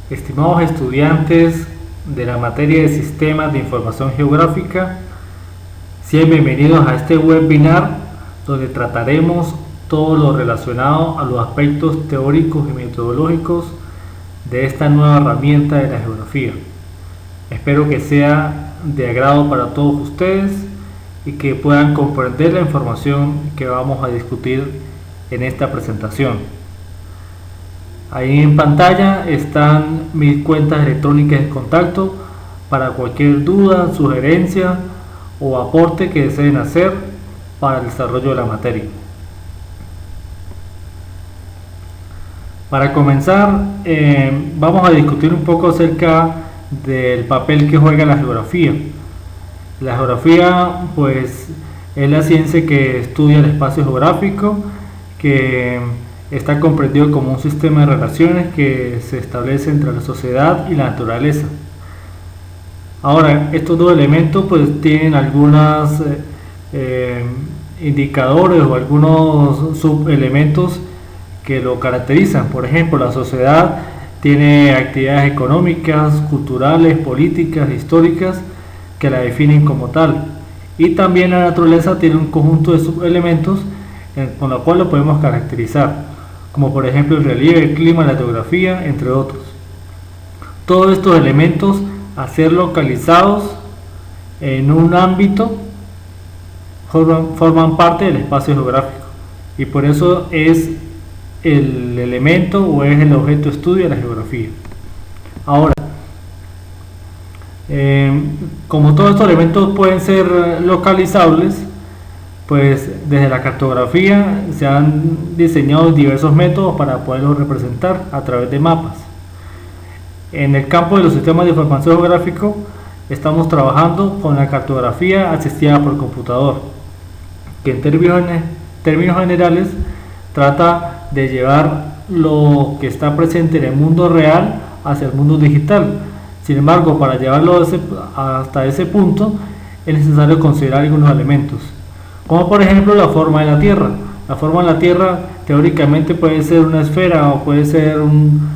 Estimados estudiantes de la materia de Sistemas de Información Geográfica, sean bienvenidos a este webinar donde trataremos todo lo relacionado a los aspectos teóricos y metodológicos de esta nueva herramienta de la geografía. Espero que sea de agrado para todos ustedes y que puedan comprender la información que vamos a discutir en esta presentación. Ahí en pantalla están mis cuentas electrónicas de contacto para cualquier duda, sugerencia o aporte que deseen hacer para el desarrollo de la materia. Para comenzar, vamos a discutir un poco acerca del papel que juega la geografía. La geografía, pues, es la ciencia que estudia el espacio geográfico, que está comprendido como un sistema de relaciones que se establece entre la sociedad y la naturaleza. Ahora, estos dos elementos pues tienen algunos indicadores o algunos subelementos que lo caracterizan. Por ejemplo, la sociedad tiene actividades económicas, culturales, políticas, históricas que la definen como tal. Y también la naturaleza tiene un conjunto de subelementos con los cuales lo podemos caracterizar, como por ejemplo el relieve, el clima, la geografía, entre otros. Todos estos elementos, a ser localizados en un ámbito, forman parte del espacio geográfico, y por eso es el elemento o es el objeto de estudio de la geografía. Ahora, como todos estos elementos pueden ser localizables, pues desde la cartografía se han diseñado diversos métodos para poderlos representar a través de mapas. En el campo de los sistemas de información geográfico estamos trabajando con la cartografía asistida por computador, que en términos generales trata de llevar lo que está presente en el mundo real hacia el mundo digital. Sin embargo, para llevarlo hasta ese punto es necesario considerar algunos elementos, como por ejemplo la forma de la Tierra. La forma de la Tierra teóricamente puede ser una esfera o puede ser un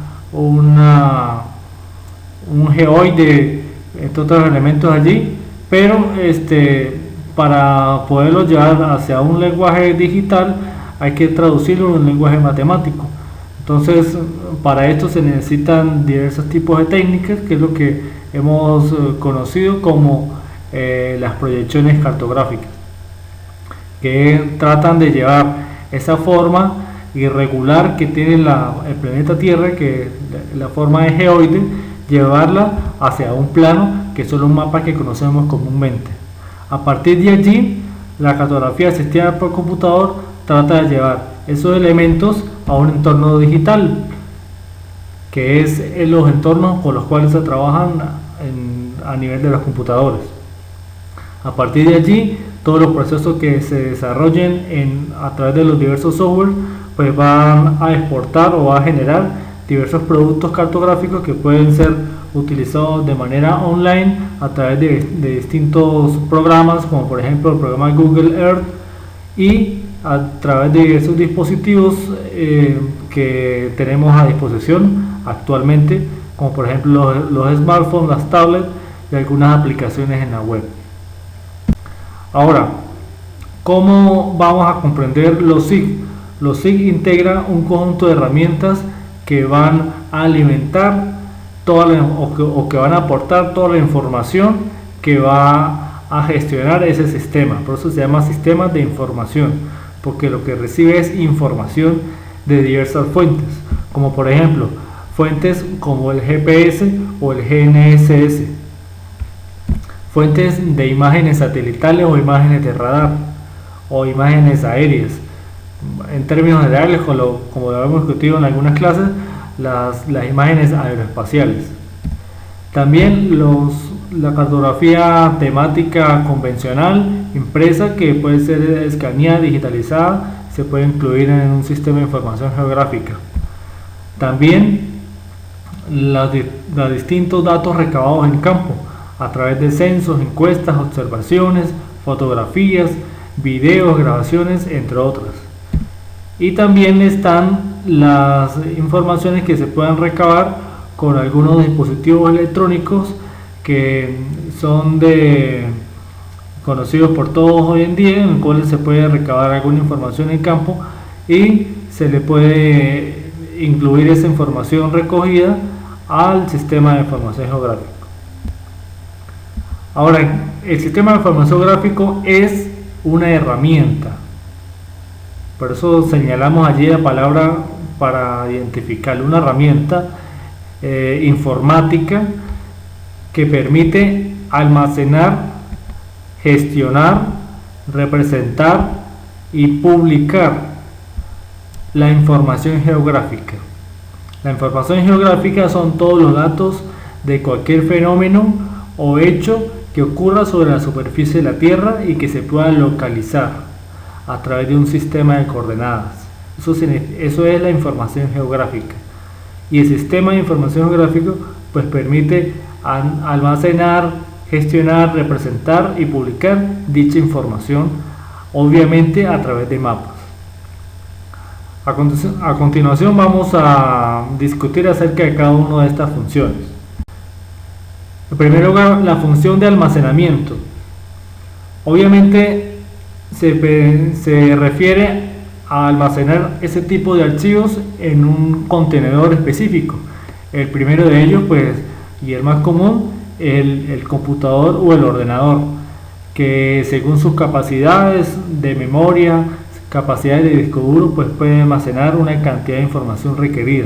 geoide, entre otros elementos allí, pero para poderlo llevar hacia un lenguaje digital hay que traducirlo en un lenguaje matemático. Entonces, para esto se necesitan diversos tipos de técnicas, que es lo que hemos conocido como las proyecciones cartográficas, que tratan de llevar esa forma irregular que tiene el planeta Tierra, que la forma de geoide, llevarla hacia un plano que son los mapas que conocemos comúnmente. A partir de allí, la cartografía asistida por computador trata de llevar esos elementos a un entorno digital, que es los entornos con los cuales se trabajan a nivel de los computadores. A partir de allí, todos los procesos que se desarrollen a través de los diversos software pues van a exportar o a generar diversos productos cartográficos que pueden ser utilizados de manera online a través de distintos programas, como por ejemplo el programa Google Earth, y a través de diversos dispositivos que tenemos a disposición actualmente, como por ejemplo los smartphones, las tablets y algunas aplicaciones en la web. Ahora, ¿cómo vamos a comprender los SIG? Los SIG integran un conjunto de herramientas que van a alimentar o que van a aportar toda la información que va a gestionar ese sistema. Por eso se llama sistemas de información, porque lo que recibe es información de diversas fuentes, como por ejemplo fuentes como el GPS o el GNSS, fuentes de imágenes satelitales o imágenes de radar o imágenes aéreas. En términos generales, como lo hemos discutido en algunas clases, las imágenes aeroespaciales. También la cartografía temática convencional, impresa, que puede ser escaneada, digitalizada, se puede incluir en un sistema de información geográfica. También los distintos datos recabados en campo, a través de censos, encuestas, observaciones, fotografías, videos, grabaciones, entre otras. Y también están las informaciones que se puedan recabar con algunos dispositivos electrónicos que son conocidos por todos hoy en día, en los cuales se puede recabar alguna información en campo y se le puede incluir esa información recogida al sistema de información geográfica. Ahora, el sistema de información gráfico es una herramienta, por eso señalamos allí la palabra para identificarlo, una herramienta informática que permite almacenar, gestionar, representar y publicar la información geográfica. La información geográfica son todos los datos de cualquier fenómeno o hecho que ocurra sobre la superficie de la Tierra y que se pueda localizar a través de un sistema de coordenadas. Eso es la información geográfica. Y el sistema de información geográfica pues permite almacenar, gestionar, representar y publicar dicha información, obviamente a través de mapas. A continuación vamos a discutir acerca de cada una de estas funciones. En primer lugar, la función de almacenamiento. Obviamente se refiere a almacenar ese tipo de archivos en un contenedor específico. El primero de ellos, pues, y el más común, el computador o el ordenador, que según sus capacidades de memoria, capacidades de disco duro, pues puede almacenar una cantidad de información requerida.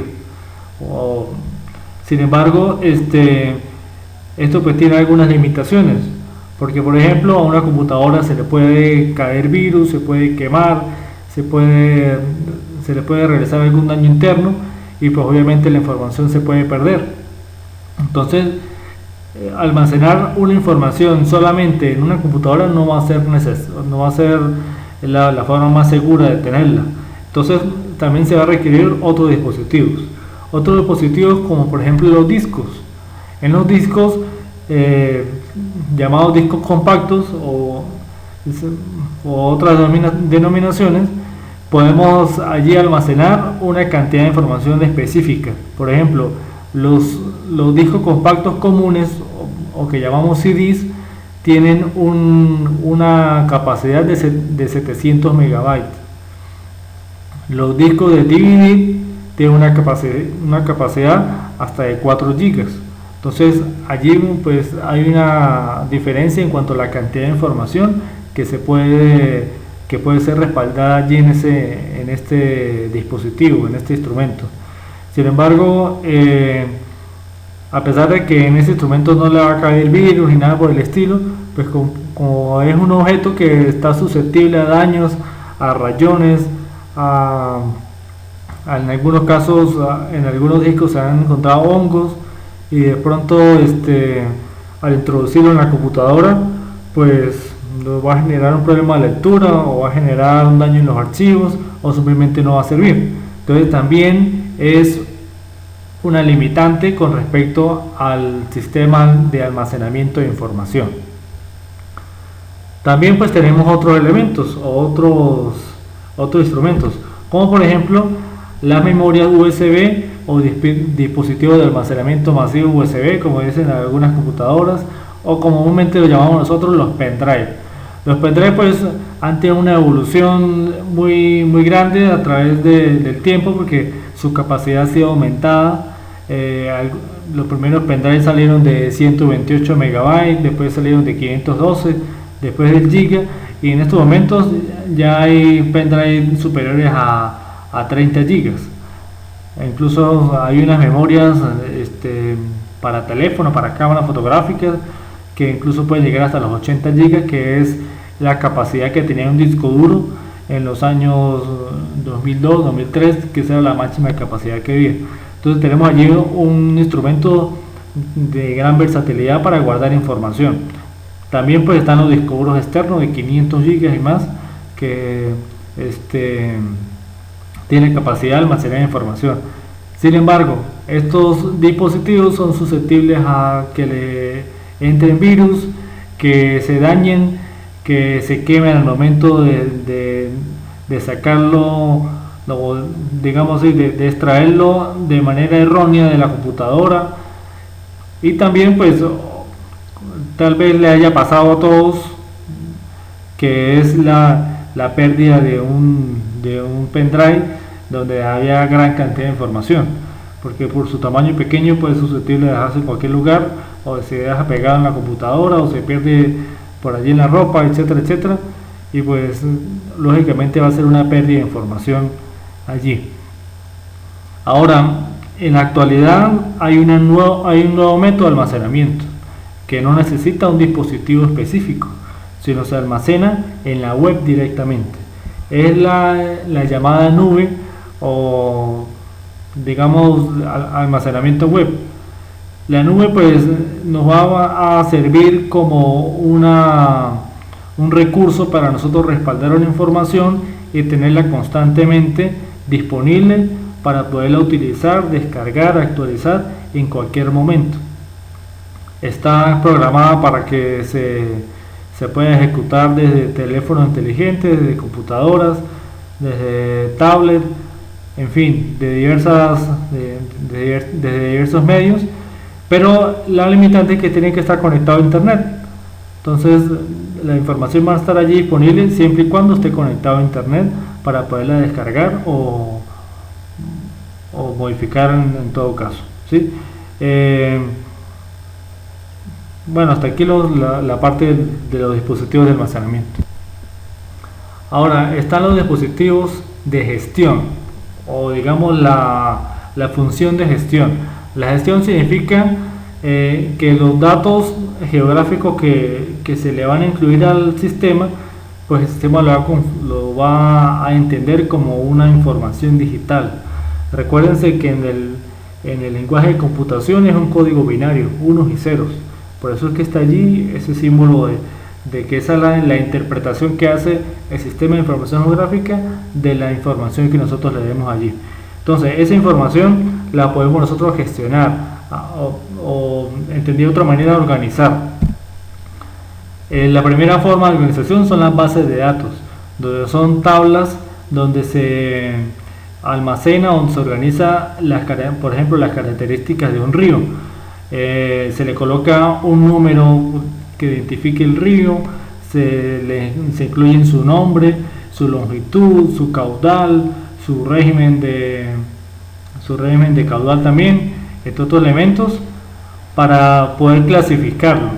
Sin embargo, esto pues tiene algunas limitaciones, porque por ejemplo a una computadora se le puede caer virus, se puede quemar, se le puede realizar algún daño interno y pues obviamente la información se puede perder. Entonces, almacenar una información solamente en una computadora no va a ser la forma más segura de tenerla. Entonces también se va a requerir otros dispositivos como por ejemplo los discos. En los discos llamados discos compactos o otras denominaciones, podemos allí almacenar una cantidad de información específica. Por ejemplo, los discos compactos comunes o que llamamos CDs tienen una capacidad de 700 megabytes. Los discos de DVD tienen una capacidad hasta de 4 gigas. Entonces allí pues hay una diferencia en cuanto a la cantidad de información que puede ser respaldada allí en este dispositivo, en este instrumento. Sin embargo, a pesar de que en ese instrumento no le va a caer virus ni nada por el estilo, pues como es un objeto que está susceptible a daños, a rayones, en algunos casos, en algunos discos se han encontrado hongos, y de pronto al introducirlo en la computadora pues va a generar un problema de lectura o va a generar un daño en los archivos o simplemente no va a servir. Entonces también es una limitante con respecto al sistema de almacenamiento de información. También pues tenemos otros elementos o otros instrumentos, como por ejemplo las memorias USB o dispositivos de almacenamiento masivo USB, como dicen algunas computadoras, o como comúnmente lo llamamos nosotros los pendrive. Los pendrive pues han tenido una evolución muy grande a través del tiempo, porque su capacidad ha sido aumentada. Los primeros pendrive salieron de 128 megabytes, después salieron de 512, después del giga, y en estos momentos ya hay pendrive superiores a 30 gigas. Incluso hay unas memorias para teléfono, para cámaras fotográficas, que incluso pueden llegar hasta los 80 gigas, que es la capacidad que tenía un disco duro en los años 2002, 2003, que esa era la máxima capacidad que había. Entonces tenemos allí un instrumento de gran versatilidad para guardar información. También pues están los discos duros externos de 500 gigas y más, que tiene capacidad de almacenar información. Sin embargo, estos dispositivos son susceptibles a que le entren virus, que se dañen, que se quemen al momento de sacarlo digamos así, de extraerlo de manera errónea de la computadora. Y también pues tal vez le haya pasado a todos, que es la pérdida de un pendrive donde había gran cantidad de información, porque por su tamaño pequeño puede ser susceptible de dejarse en cualquier lugar, o se deja pegado en la computadora, o se pierde por allí en la ropa, etcétera, etcétera, y pues lógicamente va a ser una pérdida de información allí. Ahora, en la actualidad hay un nuevo método de almacenamiento que no necesita un dispositivo específico, sino se almacena en la web directamente. Es la llamada nube, o digamos almacenamiento web. La nube pues nos va a servir como un recurso para nosotros respaldar una información y tenerla constantemente disponible para poderla utilizar, descargar, actualizar en cualquier momento. Está programada para que se pueda ejecutar desde teléfonos inteligentes, desde computadoras, desde tablet, en fin, de diversos medios, pero la limitante es que tiene que estar conectado a internet. Entonces la información va a estar allí disponible siempre y cuando esté conectado a internet para poderla descargar o modificar en todo caso, ¿sí? Bueno, hasta aquí la parte de los dispositivos de almacenamiento. Ahora están los dispositivos de gestión, o digamos la función de gestión. La gestión significa que los datos geográficos que se le van a incluir al sistema, pues el sistema lo va a entender como una información digital. Recuérdense que en el lenguaje de computación es un código binario, unos y ceros. Por eso es que está allí ese símbolo de que esa es la interpretación que hace el sistema de información geográfica de la información que nosotros le demos allí. Entonces esa información la podemos nosotros gestionar o entendido de otra manera, organizar. La primera forma de organización son las bases de datos, donde son tablas donde se almacena, donde se organiza por ejemplo las características de un río. Se le coloca un número que identifique el río, se incluye su nombre, su longitud, su caudal, su régimen de caudal también, estos otros elementos para poder clasificarlo.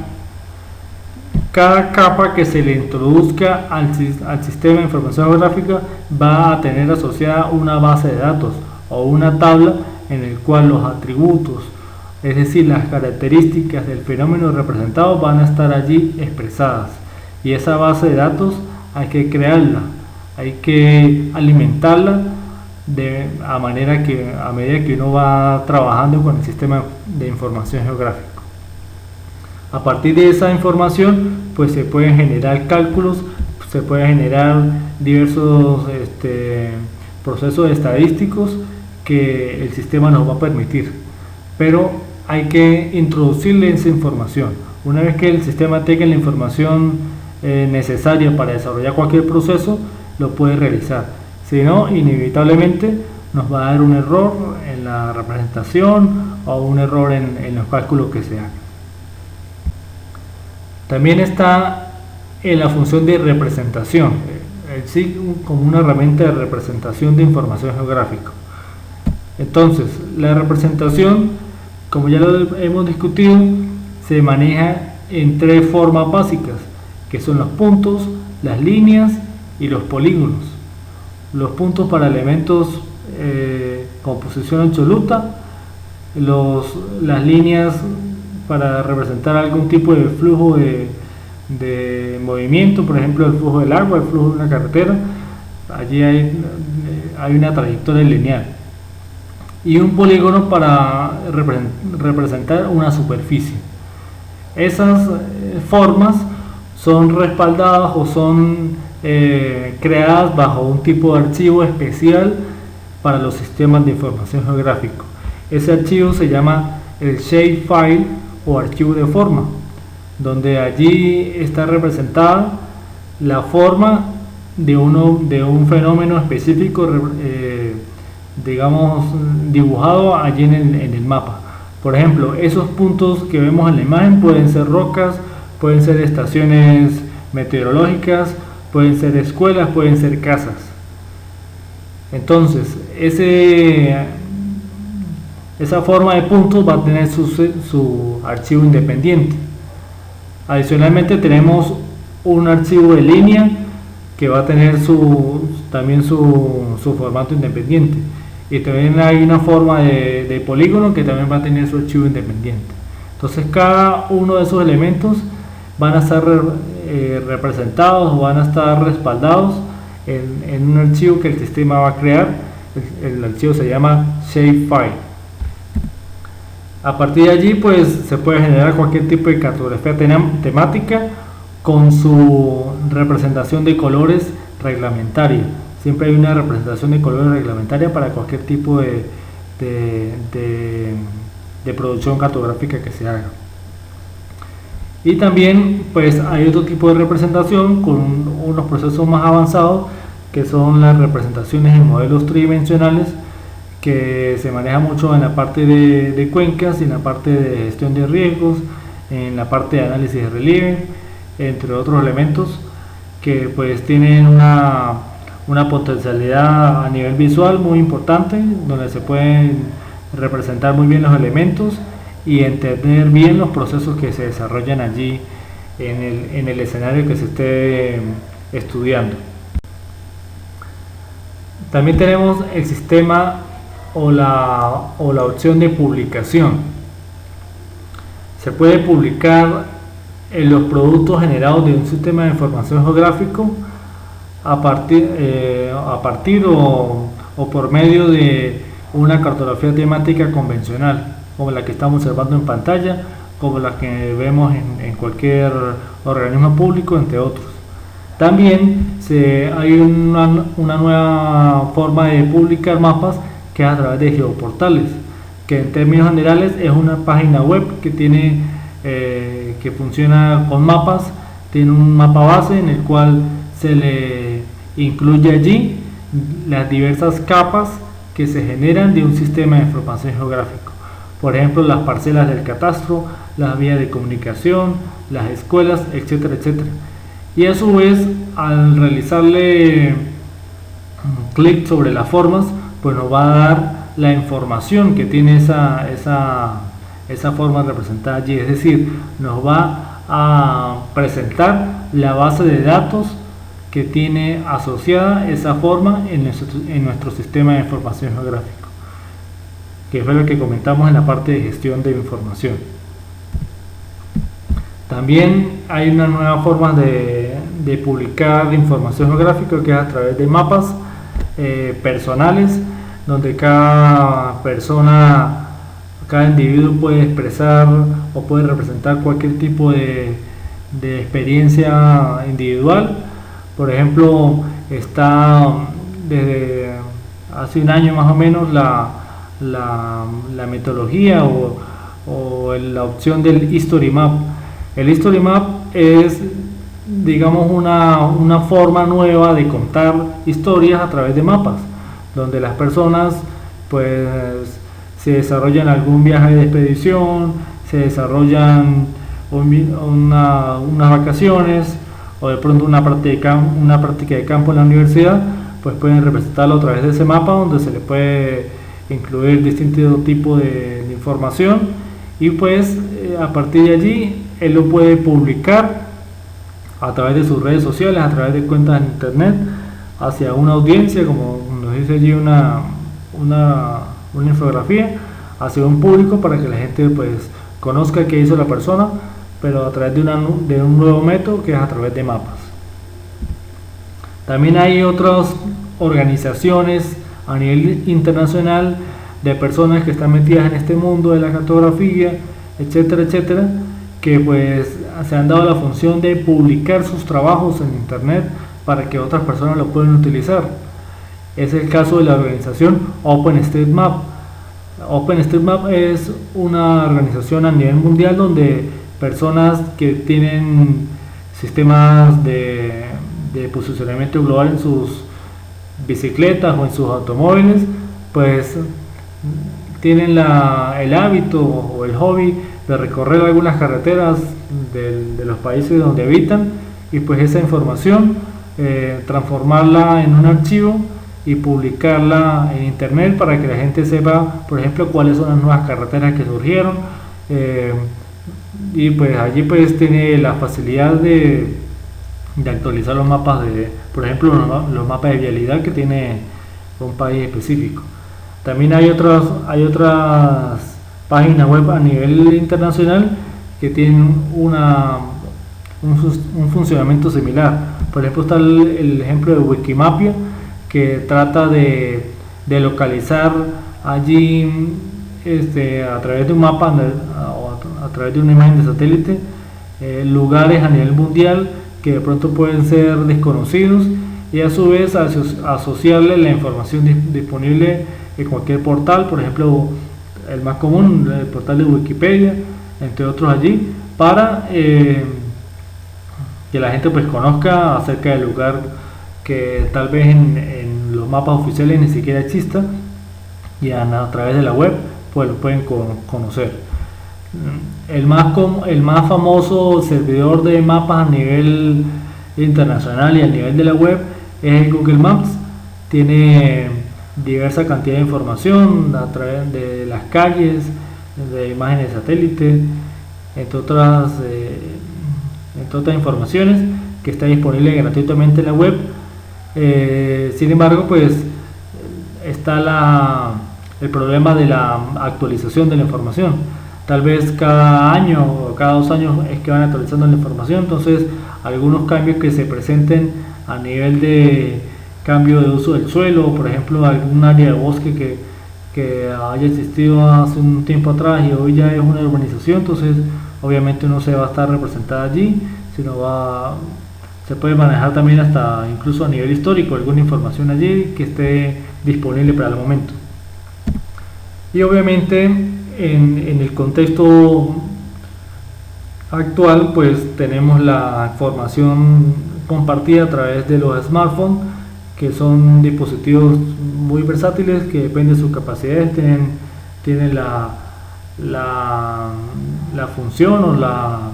Cada capa que se le introduzca al sistema de información geográfica va a tener asociada una base de datos o una tabla en el cual los atributos, es decir, las características del fenómeno representado, van a estar allí expresadas, y esa base de datos hay que crearla, hay que alimentarla a medida que uno va trabajando con el sistema de información geográfico. A partir de esa información pues se pueden generar cálculos, se pueden generar diversos procesos estadísticos que el sistema nos va a permitir, pero hay que introducirle esa información. Una vez que el sistema tenga la información necesaria para desarrollar cualquier proceso, lo puede realizar. Si no, inevitablemente nos va a dar un error en la representación o un error en los cálculos que se hagan. También está en la función de representación, sí, como una herramienta de representación de información geográfica. Entonces, la representación, como ya lo hemos discutido, se maneja en tres formas básicas, que son los puntos, las líneas y los polígonos. Los puntos para elementos con posición absoluta, las líneas para representar algún tipo de flujo de movimiento, por ejemplo el flujo del agua, el flujo de una carretera. Allí hay una trayectoria lineal, y un polígono para representar una superficie. Esas formas son respaldadas o son creadas bajo un tipo de archivo especial para los sistemas de información geográfico. Ese archivo se llama el shapefile o archivo de forma, donde allí está representada la forma de un fenómeno específico digamos, dibujado allí en el mapa. Por ejemplo, esos puntos que vemos en la imagen pueden ser rocas, pueden ser estaciones meteorológicas, pueden ser escuelas, pueden ser casas. Entonces, esa forma de puntos va a tener su archivo independiente. Adicionalmente tenemos un archivo de línea que va a tener también su formato independiente. Y también hay una forma de polígono que también va a tener su archivo independiente. Entonces cada uno de esos elementos van a estar representados o van a estar respaldados en un archivo que el sistema va a crear. El archivo se llama shapefile. A partir de allí pues se puede generar cualquier tipo de cartografía temática con su representación de colores reglamentaria. Siempre hay una representación de colores reglamentaria para cualquier tipo de producción cartográfica que se haga. Y también pues hay otro tipo de representación con unos procesos más avanzados, que son las representaciones en modelos tridimensionales, que se maneja mucho en la parte de cuencas, en la parte de gestión de riesgos, en la parte de análisis de relieve, entre otros elementos que pues tienen una potencialidad a nivel visual muy importante, donde se pueden representar muy bien los elementos y entender bien los procesos que se desarrollan allí en el escenario que se esté estudiando. También tenemos el sistema o la opción de publicación. Se puede publicar en los productos generados de un sistema de información geográfico a partir o por medio de una cartografía temática convencional, como la que estamos observando en pantalla, como la que vemos en cualquier organismo público, entre otros. También hay una nueva forma de publicar mapas, que es a través de geoportales, que en términos generales es una página web que funciona con mapas. Tiene un mapa base en el cual se le incluye allí las diversas capas que se generan de un sistema de información geográfico. Por ejemplo, las parcelas del catastro, las vías de comunicación, las escuelas, etcétera, etcétera. Y a su vez, al realizarle clic sobre las formas, pues nos va a dar la información que tiene esa forma representada allí. Es decir, nos va a presentar la base de datos que tiene asociada esa forma en nuestro sistema de información geográfico, que fue lo que comentamos en la parte de gestión de información. También hay una nueva forma de publicar información geográfica, que es a través de mapas personales, donde cada persona, cada individuo puede expresar o puede representar cualquier tipo de experiencia individual. Por ejemplo, está desde hace un año más o menos la metodología o la opción del History Map. El History Map es, digamos, una forma nueva de contar historias a través de mapas, donde las personas pues se desarrollan algún viaje de expedición, se desarrollan unas vacaciones, o de pronto una práctica de campo en la universidad, pues pueden representarlo a través de ese mapa, donde se le puede incluir distintos tipos de información, y pues a partir de allí él lo puede publicar a través de sus redes sociales, a través de cuentas en internet, hacia una audiencia, como nos dice allí una infografía, hacia un público, para que la gente pues conozca qué hizo la persona, pero a través de un nuevo método, que es a través de mapas. También hay otras organizaciones a nivel internacional de personas que están metidas en este mundo de la cartografía, etcétera, etcétera, que pues se han dado la función de publicar sus trabajos en internet para que otras personas lo puedan utilizar. Es el caso de la organización OpenStreetMap. OpenStreetMap es una organización a nivel mundial donde personas que tienen sistemas de posicionamiento global en sus bicicletas o en sus automóviles pues tienen el hábito o el hobby de recorrer algunas carreteras de los países donde habitan, y pues esa información transformarla en un archivo y publicarla en internet para que la gente sepa, por ejemplo, cuáles son las nuevas carreteras que surgieron, y pues allí pues tiene la facilidad de actualizar los mapas por ejemplo, los mapas de vialidad que tiene un país específico. También hay otras páginas web a nivel internacional que tienen un funcionamiento similar. Por ejemplo, está el ejemplo de Wikimapia, que trata de localizar allí a través de un mapa o a través de una imagen de satélite lugares a nivel mundial que de pronto pueden ser desconocidos, y a su vez asociarle la información disponible en cualquier portal, por ejemplo el más común, el portal de Wikipedia, entre otros allí, para que la gente pues conozca acerca del lugar que tal vez en los mapas oficiales ni siquiera exista, y a través de la web pues lo pueden conocer. El más famoso servidor de mapas a nivel internacional y a nivel de la web es el Google Maps. Tiene diversa cantidad de información a través de las calles, de imágenes de satélite, entre otras informaciones, que está disponible gratuitamente en la web. Sin embargo, pues está el problema de la actualización de la información. Tal vez cada año o cada 2 años es que van actualizando la información, entonces algunos cambios que se presenten a nivel de cambio de uso del suelo, por ejemplo algún área de bosque que haya existido hace un tiempo atrás y hoy ya es una urbanización, entonces obviamente no se va a estar representada allí, sino se puede manejar también hasta incluso a nivel histórico alguna información allí que esté disponible para el momento. Y obviamente en el contexto actual pues tenemos la información compartida a través de los smartphones, que son dispositivos muy versátiles que dependen de sus capacidades, tienen la función la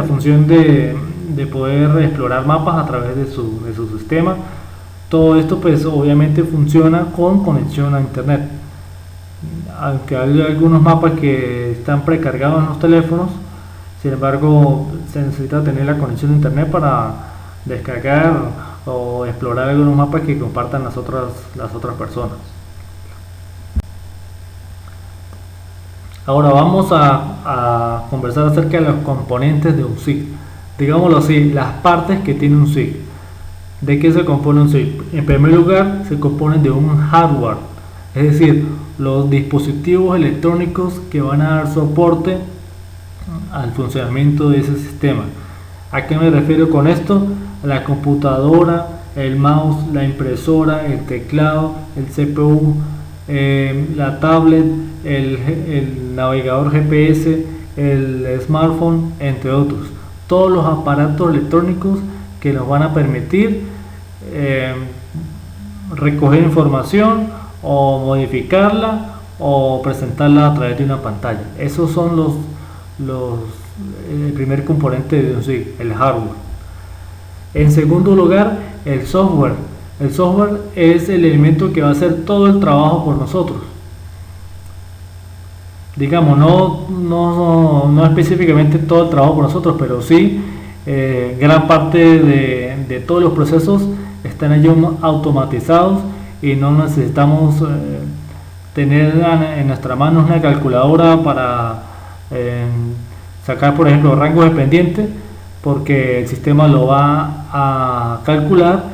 función de poder explorar mapas a través de su sistema. Todo esto pues obviamente funciona con conexión a internet, aunque hay algunos mapas que están precargados en los teléfonos. Sin embargo, se necesita tener la conexión a internet para descargar o explorar algunos mapas que compartan las otras personas. Ahora vamos a conversar acerca de los componentes de un SIG. Digámoslo así, las partes que tiene un SIG. ¿De qué se compone un SIG? En primer lugar, se compone de un hardware, es decir, los dispositivos electrónicos que van a dar soporte al funcionamiento de ese sistema. ¿A qué me refiero con esto? La computadora, el mouse, la impresora, el teclado, el CPU, la tablet, el navegador GPS, el smartphone, entre otros. Todos los aparatos electrónicos que nos van a permitir recoger información o modificarla o presentarla a través de una pantalla. Esos son el primer componente de un SIG, el hardware. En segundo lugar, el software. El software es el elemento que va a hacer todo el trabajo por nosotros. Digamos, no específicamente todo el trabajo por nosotros, pero sí gran parte de todos los procesos están allí automatizados y no necesitamos tener en nuestra mano una calculadora para sacar, por ejemplo, rangos de pendiente, porque el sistema lo va a calcular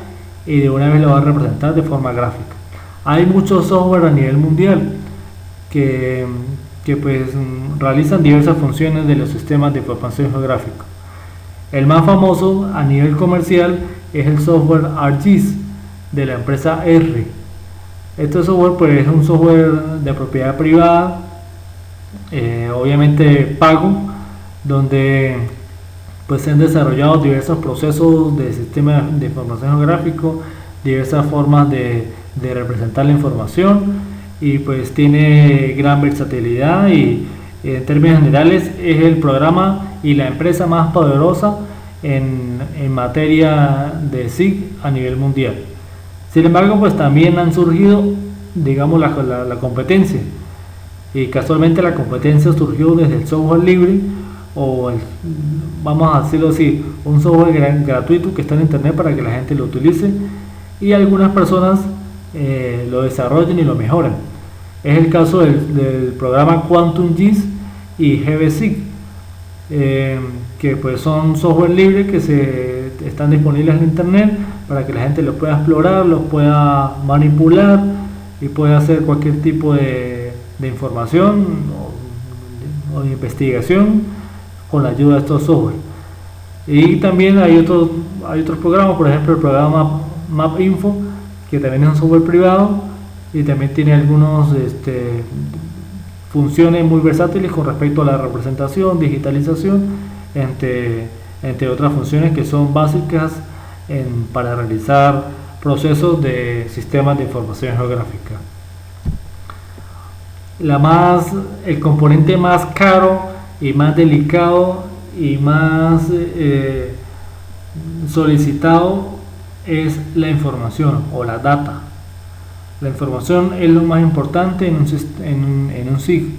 y de una vez lo va a representar de forma gráfica. Hay muchos software a nivel mundial que pues realizan diversas funciones de los sistemas de información geográfica. El más famoso a nivel comercial es el software ArcGIS de la empresa R. Este software pues es un software de propiedad privada, obviamente pago, donde pues se han desarrollado diversos procesos de sistemas de información geográfico, diversas formas de de representar la información, y pues tiene gran versatilidad, y en términos generales es el programa y la empresa más poderosa en materia de SIG a nivel mundial. Sin embargo, pues también han surgido, digamos, la competencia, y casualmente la competencia surgió desde el software libre, o vamos a decirlo así, un software gratuito que está en internet para que la gente lo utilice, y algunas personas lo desarrollen y lo mejoran. Es el caso del programa QuantumGIS y GBSIG, que pues son software libre que están disponibles en internet para que la gente los pueda explorar, los pueda manipular y pueda hacer cualquier tipo de información o de investigación con la ayuda de estos software. Y también hay otros programas, por ejemplo el programa MapInfo, que también es un software privado y también tiene algunos funciones muy versátiles con respecto a la representación, digitalización, entre otras funciones que son básicas para realizar procesos de sistemas de información geográfica. El componente más caro y más delicado y más solicitado es la información o la data. La información es lo más importante en un SIG,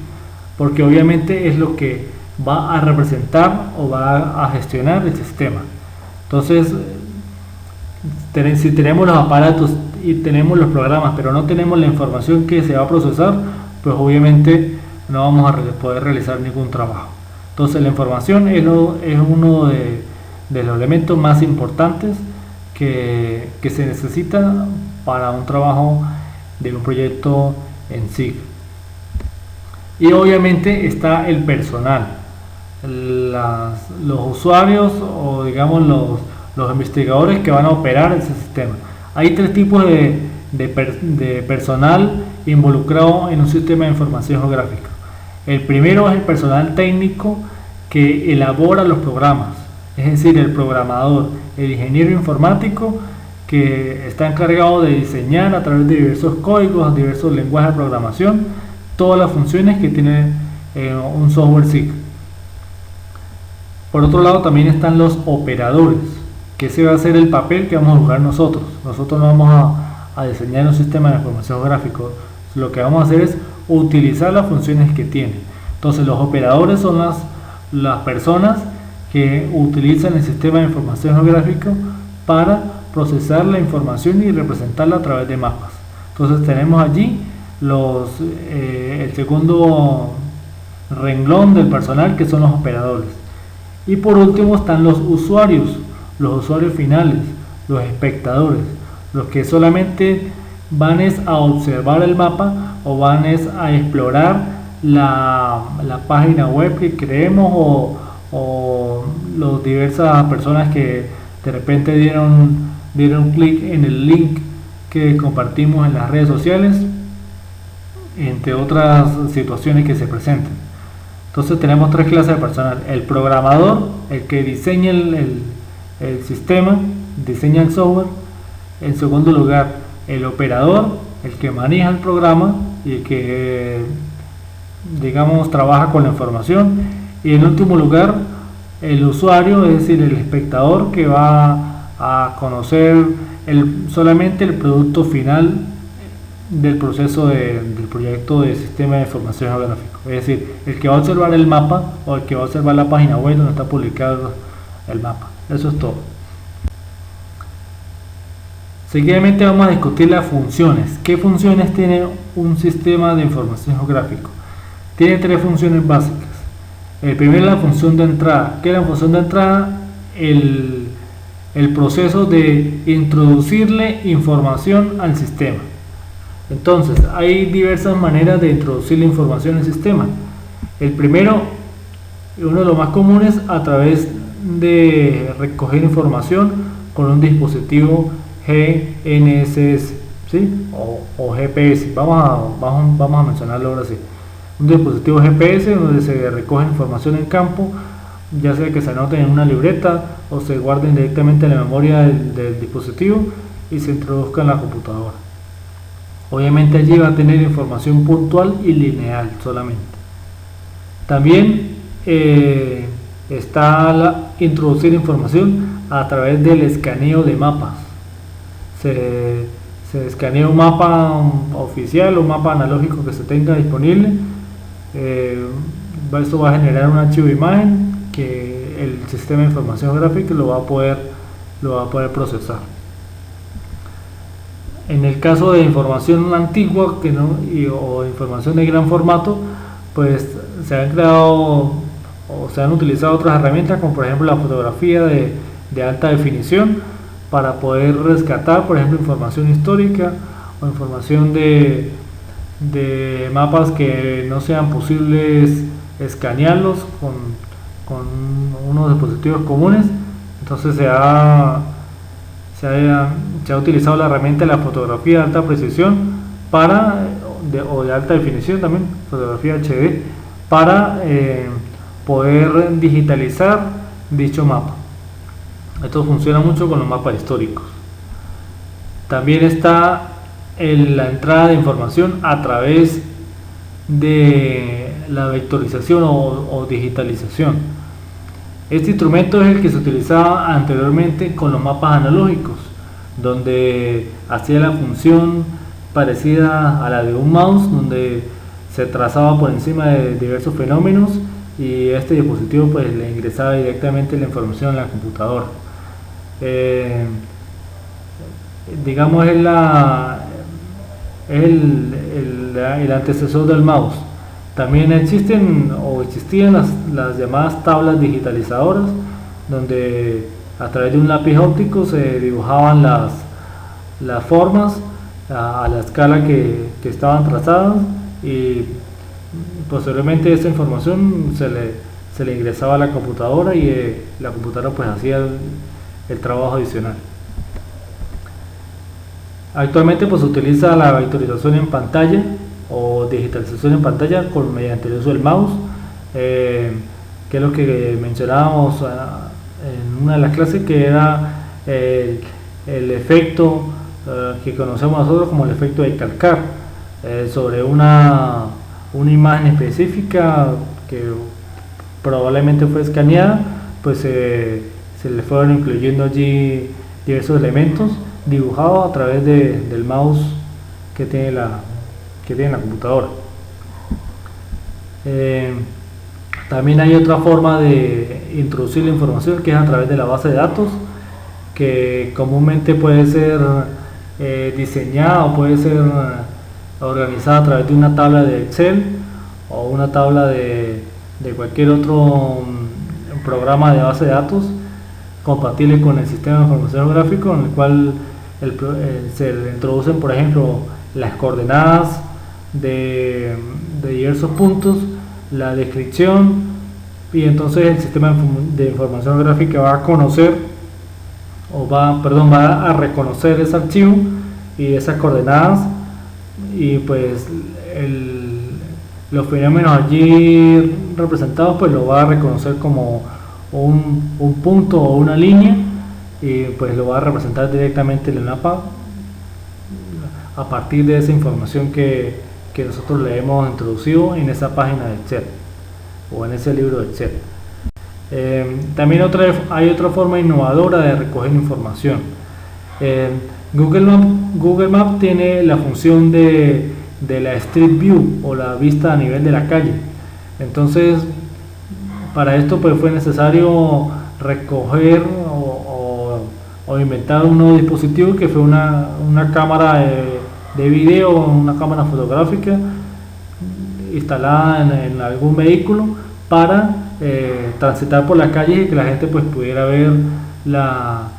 porque obviamente es lo que va a representar o va a gestionar el sistema. Entonces, si tenemos los aparatos y tenemos los programas, pero no tenemos la información que se va a procesar, pues obviamente no vamos a poder realizar ningún trabajo. Entonces la información es uno de los elementos más importantes que se necesita para un trabajo de un proyecto en SIG. Y obviamente está el personal, los usuarios o digamos los investigadores que van a operar ese sistema. Hay tres tipos de personal involucrado en un sistema de información geográfica. El primero es el personal técnico que elabora los programas, es decir, el programador, el ingeniero informático que está encargado de diseñar a través de diversos códigos, diversos lenguajes de programación, todas las funciones que tiene un software SIG. Por otro lado también están los operadores, que ese va a ser el papel que vamos a jugar nosotros. Nosotros no vamos a diseñar un sistema de información geográfico, lo que vamos a hacer es utilizar las funciones que tiene. Entonces los operadores son las personas que utilizan el sistema de información geográfica para procesar la información y representarla a través de mapas. Entonces tenemos allí el segundo renglón del personal, que son los operadores. Y por último están los usuarios finales, los espectadores, los que solamente van a observar el mapa o van a explorar la página web que creemos o las diversas personas que de repente dieron clic en el link que compartimos en las redes sociales, entre otras situaciones que se presentan. Entonces tenemos tres clases de personal: el programador, el que diseña el sistema, diseña el software; en segundo lugar, el operador, el que maneja el programa y el que digamos trabaja con la información; y en último lugar, el usuario, es decir, el espectador, que va a conocer solamente el producto final del proceso del proyecto de sistema de información geográfico, es decir, el que va a observar el mapa o el que va a observar la página web donde está publicado el mapa. Eso es todo. Seguidamente vamos a discutir las funciones. ¿Qué funciones tiene un sistema de información geográfico? Tiene tres funciones básicas. El primero es la función de entrada. ¿Qué es la función de entrada? El proceso de introducirle información al sistema. Entonces, hay diversas maneras de introducir la información al sistema. El primero, uno de los más comunes, a través de recoger información con un dispositivo GNSS, ¿sí? o GPS. Vamos a mencionarlo ahora sí. Un dispositivo GPS donde se recoge información en campo, ya sea que se anote en una libreta o se guarden directamente en la memoria del dispositivo y se introduzca en la computadora. Obviamente allí va a tener información puntual y lineal solamente. También está introducir información a través del escaneo de mapas. Se escanea un mapa oficial o un mapa analógico que se tenga disponible. Esto va a generar un archivo de imagen que el sistema de información gráfica lo va a poder procesar. En el caso de información antigua o información de gran formato, pues se han creado o se han utilizado otras herramientas, como por ejemplo la fotografía de alta definición, para poder rescatar, por ejemplo, información histórica o información de mapas que no sean posibles escanearlos con unos dispositivos comunes. Entonces se ha utilizado la herramienta de la fotografía de alta precisión o de alta definición también, fotografía HD, para poder digitalizar dicho mapa. Esto funciona mucho con los mapas históricos. También está la entrada de información a través de la vectorización o digitalización. Este instrumento es el que se utilizaba anteriormente con los mapas analógicos, donde hacía la función parecida a la de un mouse, donde se trazaba por encima de diversos fenómenos y este dispositivo pues le ingresaba directamente la información en la computadora. Digamos es el antecesor del mouse. También existían las llamadas tablas digitalizadoras, donde a través de un lápiz óptico se dibujaban las formas a la escala que estaban trazadas, y posteriormente esa información se le ingresaba a la computadora y la computadora pues hacía el trabajo adicional. Actualmente pues se utiliza la vectorización en pantalla o digitalización en pantalla mediante el uso del mouse, que es lo que mencionábamos en una de las clases, que era el efecto que conocemos nosotros como el efecto de calcar sobre una imagen específica que probablemente fue escaneada, pues se le fueron incluyendo allí diversos elementos dibujados a través del mouse que tiene la computadora. También hay otra forma de introducir la información, que es a través de la base de datos, que comúnmente puede ser diseñada o puede ser organizada a través de una tabla de Excel o una tabla de cualquier otro programa de base de datos compatible con el sistema de información gráfico, en el cual se le introducen, por ejemplo, las coordenadas de diversos puntos, la descripción, y entonces el sistema de información gráfica va a conocer va a reconocer ese archivo y esas coordenadas, y pues los fenómenos allí representados pues lo va a reconocer como un punto o una línea, y pues lo va a representar directamente en el mapa a partir de esa información que nosotros le hemos introducido en esa página de Excel o en ese libro de Excel. También hay otra forma innovadora de recoger información. Google Maps tiene la función de la Street View o la vista a nivel de la calle. Entonces, para esto pues fue necesario recoger o inventar un nuevo dispositivo, que fue una cámara de video, una cámara fotográfica instalada en algún vehículo para transitar por la calle y que la gente pues pudiera ver la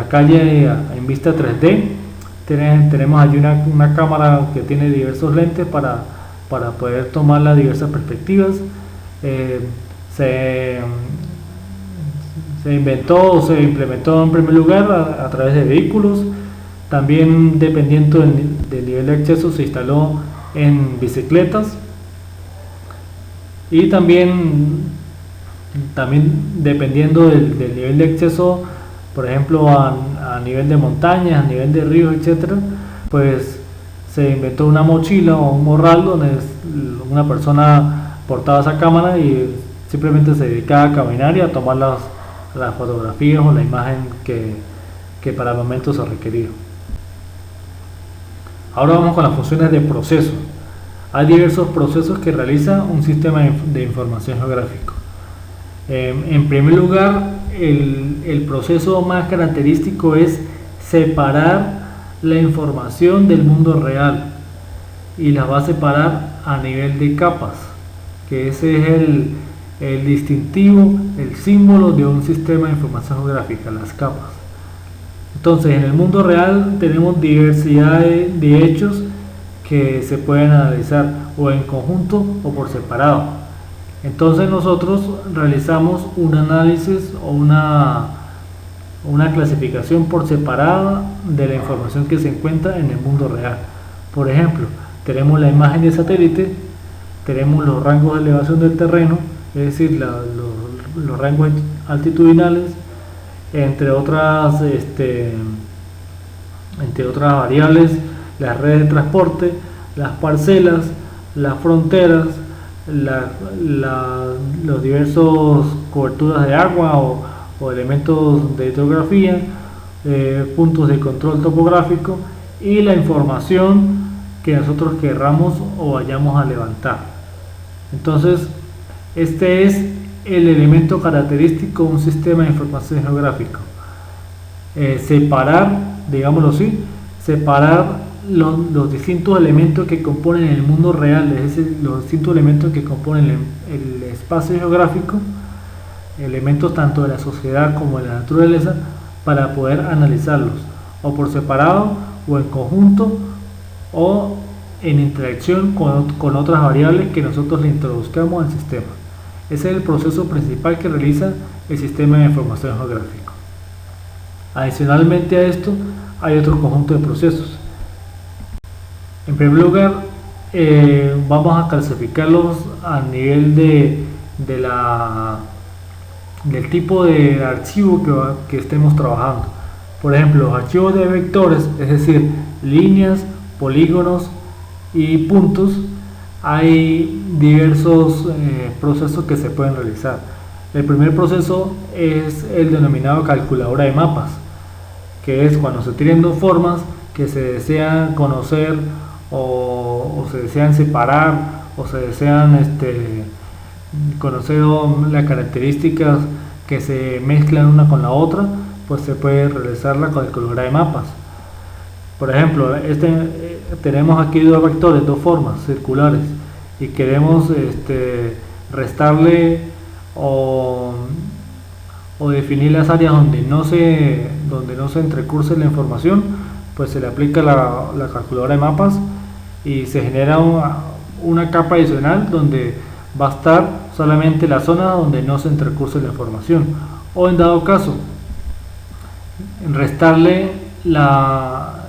calle en vista 3D. Tenemos allí una cámara que tiene diversos lentes para poder tomar las diversas perspectivas. Se inventó o se implementó en primer lugar a través de vehículos. También, dependiendo del nivel de acceso, se instaló en bicicletas, y también dependiendo del nivel de acceso, por ejemplo a nivel de montañas, a nivel de ríos, etcétera, pues se inventó una mochila o un morral donde una persona portaba esa cámara y simplemente se dedicaba a caminar y a tomar las fotografías o la imagen que para el momento se requería. Ahora vamos con las funciones de proceso. Hay diversos procesos que realiza un sistema de información geográfico. En primer lugar, el proceso más característico es separar la información del mundo real y la va a separar a nivel de capas, que ese es el distintivo, el símbolo de un sistema de información geográfica, las capas. Entonces, en el mundo real tenemos diversidad de hechos que se pueden analizar o en conjunto o por separado. Entonces nosotros realizamos un análisis o una clasificación por separada de la información que se encuentra en el mundo real. Por ejemplo, tenemos la imagen de satélite, tenemos los rangos de elevación del terreno, es decir, los rangos altitudinales, entre otras variables, las redes de transporte, las parcelas, las fronteras, los diversos coberturas de agua o elementos de hidrografía, puntos de control topográfico y la información que nosotros querramos o vayamos a levantar. Entonces, este es el elemento característico de un sistema de información geográfico. Separar, digámoslo así, separar los distintos elementos que componen el mundo real, es decir, los distintos elementos que componen el espacio geográfico, elementos tanto de la sociedad como de la naturaleza, para poder analizarlos, o por separado, o en conjunto, o en interacción con otras variables que nosotros le introduzcamos al sistema. Ese es el proceso principal que realiza el sistema de información geográfico. Adicionalmente a esto, hay otro conjunto de procesos. En primer lugar, vamos a clasificarlos a nivel del tipo de archivo que estemos trabajando. Por ejemplo, los archivos de vectores, es decir, líneas, polígonos y puntos, hay diversos procesos que se pueden realizar. El primer proceso es el denominado calculadora de mapas, que es cuando se tienen dos formas que se desean conocer o se desean separar o se desean conocer las características que se mezclan una con la otra, pues se puede realizar la calculadora de mapas. Por ejemplo, tenemos aquí dos vectores, dos formas circulares, y queremos restarle o definir las áreas donde no se entrecurse la información, pues se le aplica la calculadora de mapas y se genera una capa adicional donde va a estar solamente la zona donde no se entrecurse la información, o en dado caso restarle la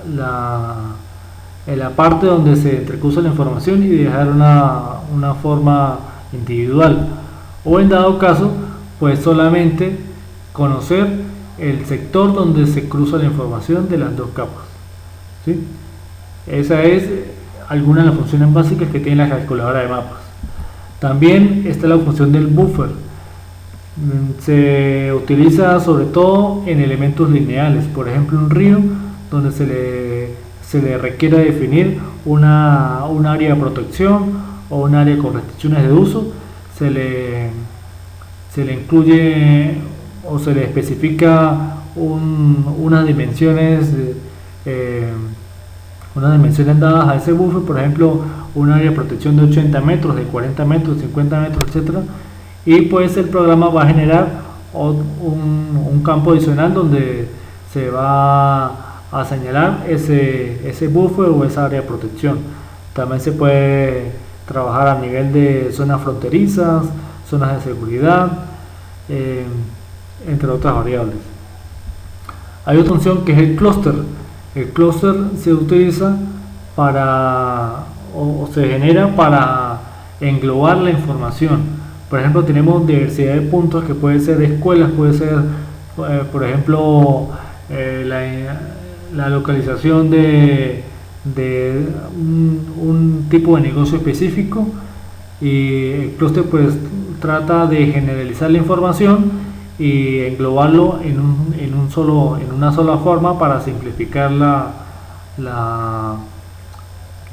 parte donde se entrecurse la información y dejar una forma individual, o en dado caso pues solamente conocer el sector donde se cruza la información de las dos capas, ¿sí? Esa es alguna de las funciones básicas que tiene la calculadora de mapas. También está la función del buffer. Se utiliza sobre todo en elementos lineales, por ejemplo un río donde se le requiere definir un área de protección o un área con restricciones de uso, se le incluye o se le especifica unas dimensiones dadas a ese buffer, por ejemplo un área de protección de 80 metros, de 40 metros, 50 metros, etcétera, y pues el programa va a generar un campo adicional donde se va a señalar ese buffer o esa área de protección. También se puede trabajar a nivel de zonas fronterizas, zonas de seguridad, entre otras variables. Hay otra función que es el clúster. El clúster se utiliza o se genera para englobar la información. Por ejemplo, tenemos diversidad de puntos que pueden ser escuelas, puede ser, por ejemplo, la localización de un tipo de negocio específico, y el clúster pues trata de generalizar la información y englobarlo en una sola forma para simplificar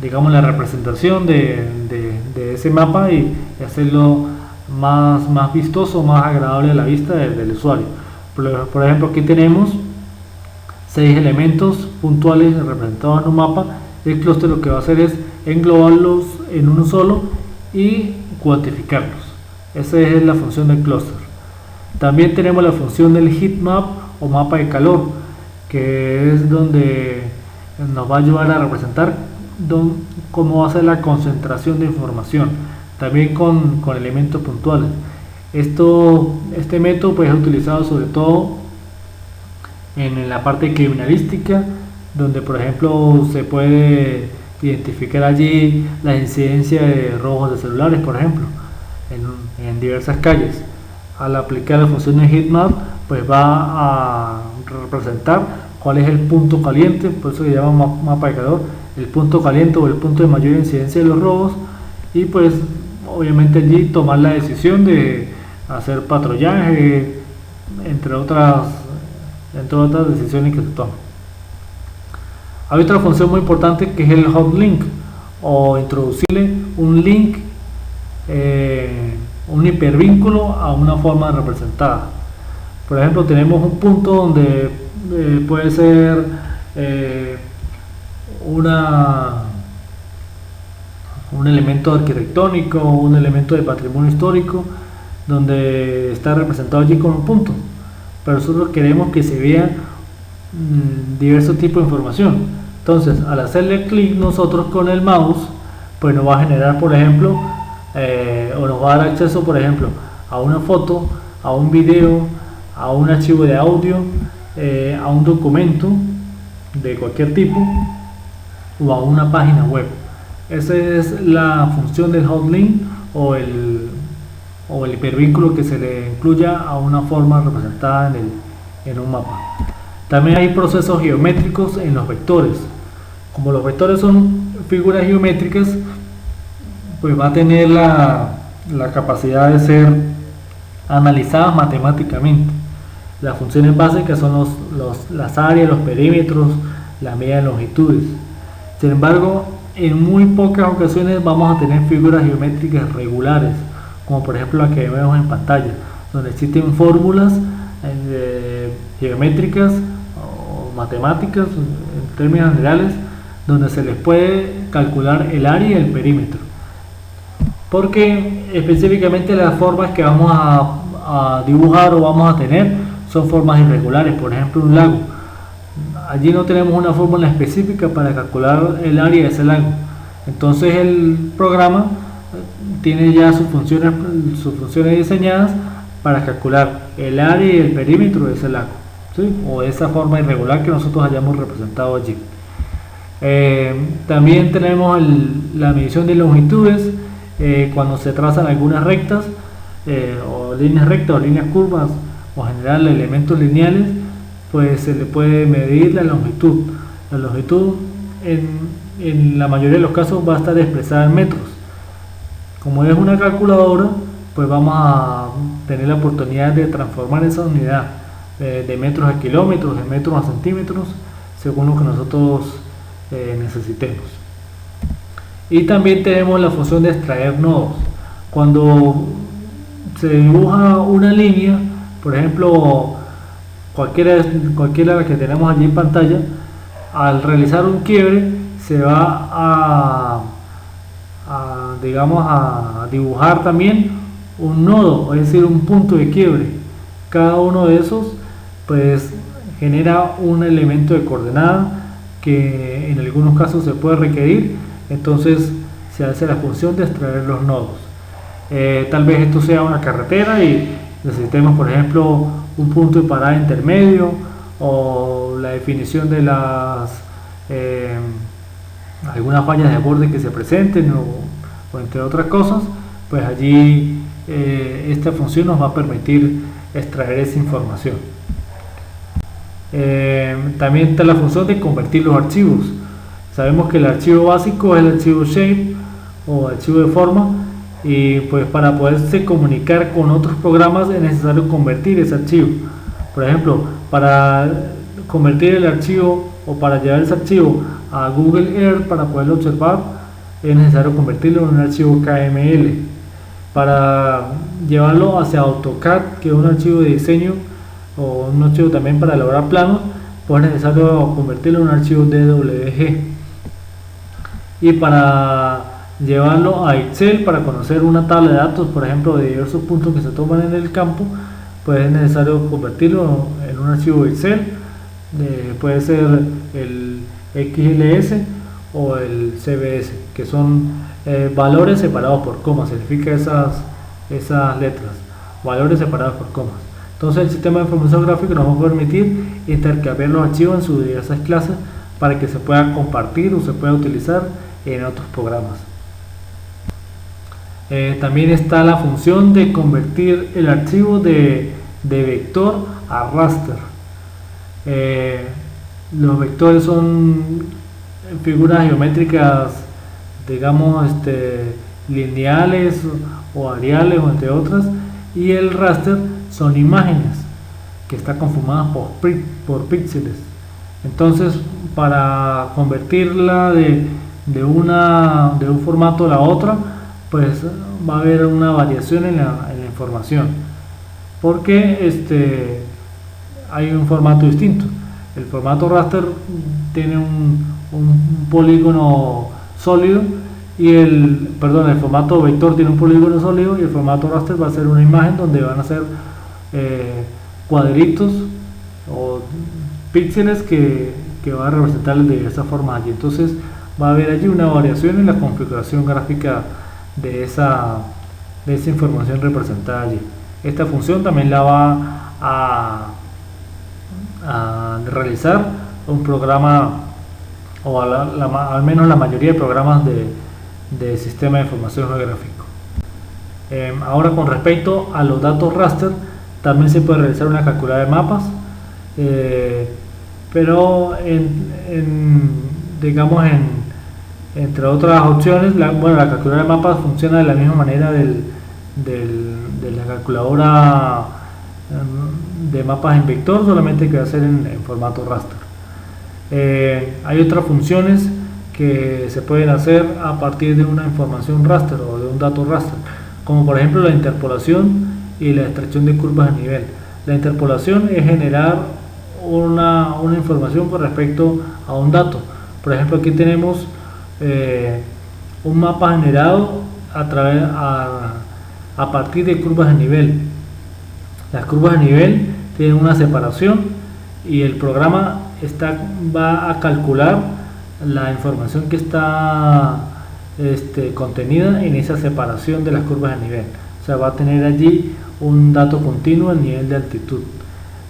digamos, la representación de ese mapa y hacerlo más vistoso, más agradable a la vista del usuario. Por ejemplo, aquí tenemos 6 elementos puntuales representados en un mapa. El clúster lo que va a hacer es englobarlos en uno solo y cuantificarlos. Esa es la función del clúster. También tenemos la función del heat map o mapa de calor, que es donde nos va a ayudar a representar cómo va a ser la concentración de información, también con elementos puntuales. Este método pues, es utilizado sobre todo en la parte criminalística, donde por ejemplo se puede identificar allí la incidencia de robos de celulares, por ejemplo, en diversas calles. Al aplicar la función de heatmap, pues va a representar cuál es el punto caliente, por eso se llama mapa de calor, el punto caliente o el punto de mayor incidencia de los robos, y pues obviamente allí tomar la decisión de hacer patrullaje, entre otras decisiones que se toman. Hay otra función muy importante que es el hot link, o introducirle un link, un hipervínculo a una forma representada. Por ejemplo, tenemos un punto donde puede ser un elemento arquitectónico, un elemento de patrimonio histórico, donde está representado allí con un punto, pero nosotros queremos que se vea diversos tipos de información. Entonces, al hacerle clic nosotros con el mouse, pues nos va a generar, por ejemplo, o nos va a dar acceso, por ejemplo, a una foto, a un video, a un archivo de audio, a un documento de cualquier tipo o a una página web. Esa es la función del hotlink o el hipervínculo que se le incluya a una forma representada en un mapa. También hay procesos geométricos en los vectores. Como los vectores son figuras geométricas, pues va a tener la capacidad de ser analizadas matemáticamente. Las funciones básicas son las áreas, los perímetros, las medidas de longitudes. Sin embargo, en muy pocas ocasiones vamos a tener figuras geométricas regulares, como por ejemplo la que vemos en pantalla, donde existen fórmulas geométricas o matemáticas en términos generales, donde se les puede calcular el área y el perímetro, porque específicamente las formas que vamos a dibujar o vamos a tener son formas irregulares. Por ejemplo, un lago, allí no tenemos una fórmula específica para calcular el área de ese lago, entonces el programa tiene ya sus funciones diseñadas para calcular el área y el perímetro de ese lago, ¿sí? O esa forma irregular que nosotros hayamos representado allí. También tenemos la medición de longitudes, cuando se trazan algunas rectas, o líneas rectas o líneas curvas, o en general elementos lineales, pues se le puede medir la longitud. La longitud en la mayoría de los casos va a estar expresada en metros. Como es una calculadora, pues vamos a tener la oportunidad de transformar esa unidad de metros a kilómetros, de metros a centímetros, según lo que nosotros necesitemos. Y también tenemos la función de extraer nodos. Cuando se dibuja una línea, por ejemplo, cualquiera de las que tenemos allí en pantalla, al realizar un quiebre se va digamos, a dibujar también un nodo, es decir, un punto de quiebre. Cada uno de esos pues genera un elemento de coordenada que en algunos casos se puede requerir, entonces se hace la función de extraer los nodos. Tal vez esto sea una carretera y necesitemos, por ejemplo, un punto de parada intermedio, o la definición de algunas fallas de borde que se presenten, o entre otras cosas, pues allí esta función nos va a permitir extraer esa información. También está la función de convertir los archivos. Sabemos que el archivo básico es el archivo shape o archivo de forma, y pues para poderse comunicar con otros programas es necesario convertir ese archivo. Por ejemplo, para convertir el archivo o para llevar ese archivo a Google Earth para poderlo observar es necesario convertirlo en un archivo KML. Para llevarlo hacia AutoCAD, que es un archivo de diseño o un archivo también para elaborar planos, pues es necesario convertirlo en un archivo DWG. Y para llevarlo a Excel, para conocer una tabla de datos, por ejemplo, de diversos puntos que se toman en el campo, pues es necesario convertirlo en un archivo Excel. Puede ser el XLS o el CBS, que son valores separados por comas, significa esas letras, valores separados por comas. Entonces el sistema de información gráfica nos va a permitir intercambiar los archivos en sus diversas clases para que se pueda compartir o se pueda utilizar en otros programas. También está la función de convertir el archivo de vector a raster. Los vectores son figuras geométricas, digamos, lineales o ariales o entre otras, y el raster son imágenes que están conformadas por píxeles. Entonces, para convertirla de un formato a la otra, pues va a haber una variación en la información, porque hay un formato distinto. El formato raster tiene un polígono sólido y el formato vector tiene un polígono sólido, y el formato raster va a ser una imagen donde van a ser cuadritos o píxeles que van a representar de esa forma allí. Entonces va a haber allí una variación en la configuración gráfica de esa información representada allí. Esta función también la va a realizar un programa, o al menos la mayoría de programas de sistema de información geográfico. Ahora, con respecto a los datos raster, también se puede realizar una captura de mapas, pero entre otras opciones, la captura de mapas funciona de la misma manera de la calculadora de mapas en vector, solamente que va a ser en formato raster. Hay otras funciones que se pueden hacer a partir de una información raster o de un dato raster, como por ejemplo la interpolación y la extracción de curvas de nivel. La interpolación es generar una información con respecto a un dato. Por ejemplo, aquí tenemos un mapa generado a partir de curvas de nivel. Las curvas de nivel tienen una separación y el programa va a calcular la información que está contenida en esa separación de las curvas de nivel. O sea, va a tener allí un dato continuo al nivel de altitud.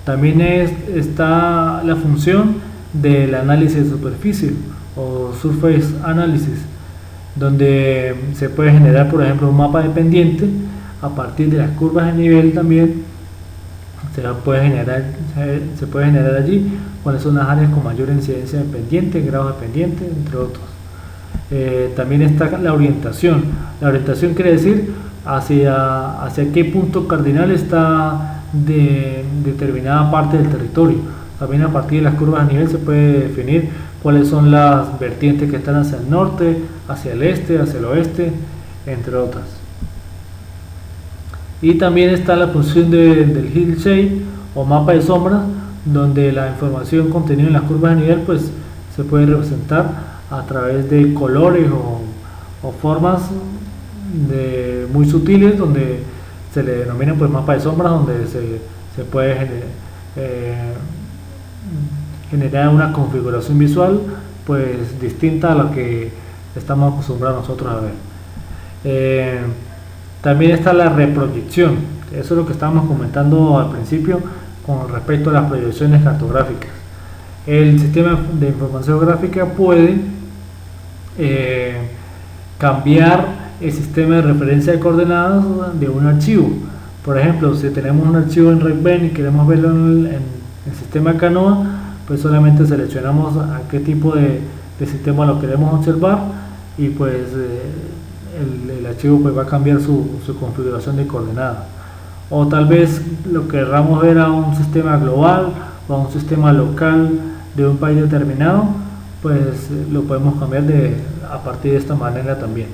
También está la función del análisis de superficie o surface analysis, donde se puede generar, por ejemplo, un mapa de pendiente a partir de las curvas de nivel. También se puede generar allí cuáles son las áreas con mayor incidencia de pendiente, grados de pendiente, entre otros. También está la orientación. La orientación quiere decir hacia qué punto cardinal está determinada parte del territorio. También a partir de las curvas de nivel se puede definir cuáles son las vertientes que están hacia el norte, hacia el este, hacia el oeste, entre otras. Y también está la función del hill shape o mapa de sombras, donde la información contenida en las curvas de nivel pues se puede representar a través de colores o formas muy sutiles, donde se le denomina pues mapa de sombras, donde se puede generar una configuración visual pues distinta a lo que estamos acostumbrados nosotros a ver. También está la reproyección. Eso es lo que estábamos comentando al principio con respecto a las proyecciones cartográficas. El sistema de información gráfica puede cambiar el sistema de referencia de coordenadas de un archivo. Por ejemplo, si tenemos un archivo en RecBen y queremos verlo en el sistema Canoa, pues solamente seleccionamos a qué tipo de sistema lo queremos observar, y pues el archivo pues va a cambiar su configuración de coordenadas. O tal vez lo queramos ver a un sistema global o a un sistema local de un país determinado, pues lo podemos cambiar a partir de esta manera también.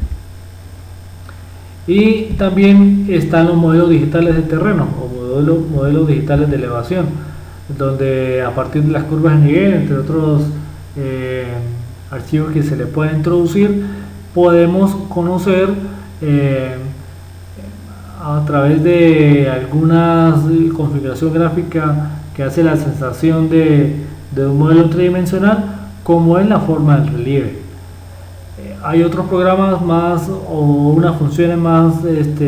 Y también están los modelos digitales de terreno o modelos digitales de elevación, donde a partir de las curvas de nivel, entre otros archivos que se le pueden introducir, podemos conocer a través de alguna configuración gráfica que hace la sensación de un modelo tridimensional, como es la forma del relieve. Hay otros programas más o unas funciones más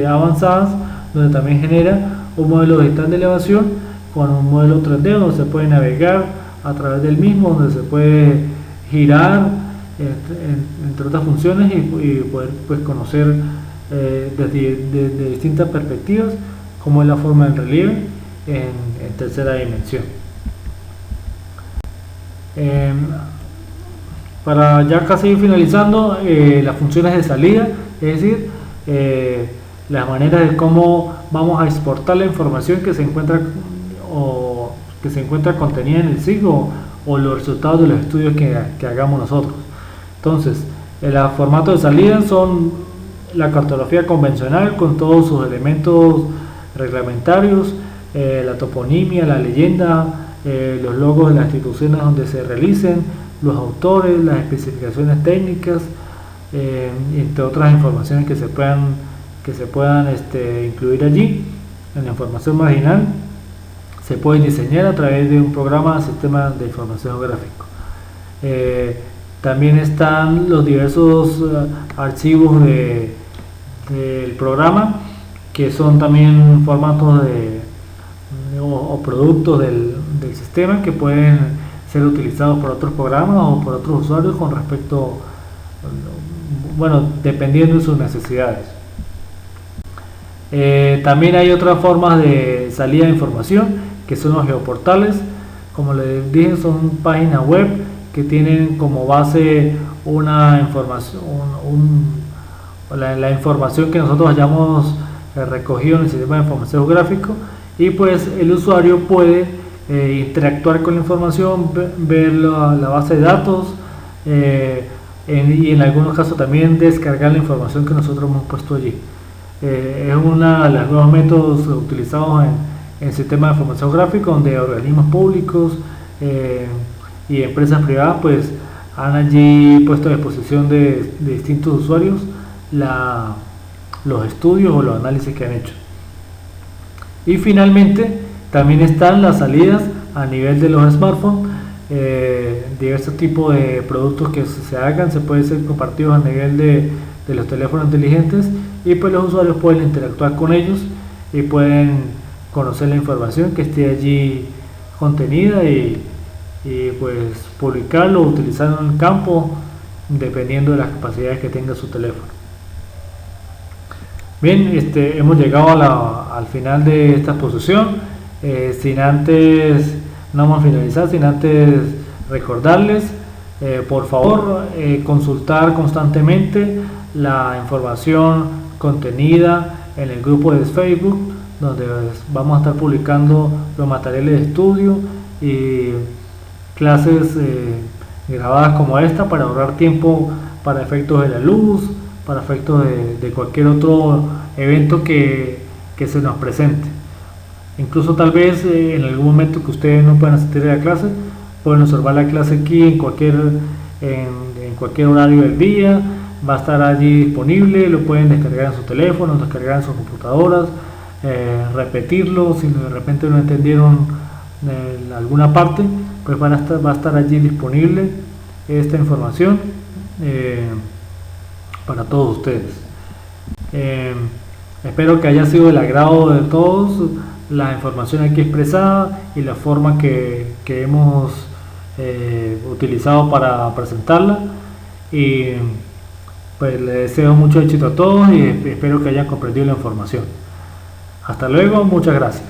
avanzadas, donde también genera un modelo digital de elevación con un modelo 3D, donde se puede navegar a través del mismo, donde se puede girar, entre otras funciones, y poder pues conocer desde distintas perspectivas cómo es la forma del relieve en tercera dimensión. Para ya casi ir finalizando, las funciones de salida, es decir, las maneras de cómo vamos a exportar la información que se encuentra contenida en el SIG o los resultados de los estudios que hagamos nosotros. Entonces, el formato de salida son la cartografía convencional con todos sus elementos reglamentarios, la toponimia, la leyenda, los logos de las instituciones donde se realicen, los autores, las especificaciones técnicas, entre otras informaciones que se puedan incluir allí. En la información marginal se puede diseñar a través de un programa de sistema de información geográfico. También están los diversos archivos del programa, que son también formatos o productos del sistema, que pueden ser utilizados por otros programas o por otros usuarios con respecto, dependiendo de sus necesidades. También hay otras formas de salida de información, que son los geoportales. Como les dije, son páginas web que tienen como base una información, la información que nosotros hayamos recogido en el sistema de información geográfico, y pues el usuario puede interactuar con la información, ver la base de datos, y en algunos casos también descargar la información que nosotros hemos puesto allí. Es uno de los nuevos métodos utilizados en el sistema de información geográfico, donde organismos públicos y empresas privadas pues han allí puesto a disposición de distintos usuarios los estudios o los análisis que han hecho. Y finalmente también están las salidas a nivel de los smartphones. Diversos tipos de productos que se hagan se pueden ser compartidos a nivel de los teléfonos inteligentes, y pues los usuarios pueden interactuar con ellos y pueden conocer la información que esté allí contenida y pues publicarlo o utilizarlo en el campo, dependiendo de las capacidades que tenga su teléfono. Bien, hemos llegado al final de esta exposición. No vamos a finalizar sin antes recordarles, por favor, consultar constantemente la información contenida en el grupo de Facebook, donde vamos a estar publicando los materiales de estudio y clases grabadas como esta, para ahorrar tiempo para efectos de la luz, para efectos de cualquier otro evento que se nos presente. Incluso tal vez en algún momento que ustedes no puedan asistir a la clase, pueden observar la clase aquí en cualquier horario del día. Va a estar allí disponible, lo pueden descargar en su teléfono, descargar en sus computadoras, repetirlo si de repente no entendieron alguna parte, pues va a estar allí disponible esta información para todos ustedes. Espero que haya sido del agrado de todos la información aquí expresada y la forma que hemos utilizado para presentarla, y pues les deseo mucho éxito a todos y espero que hayan comprendido la información. Hasta luego, muchas gracias.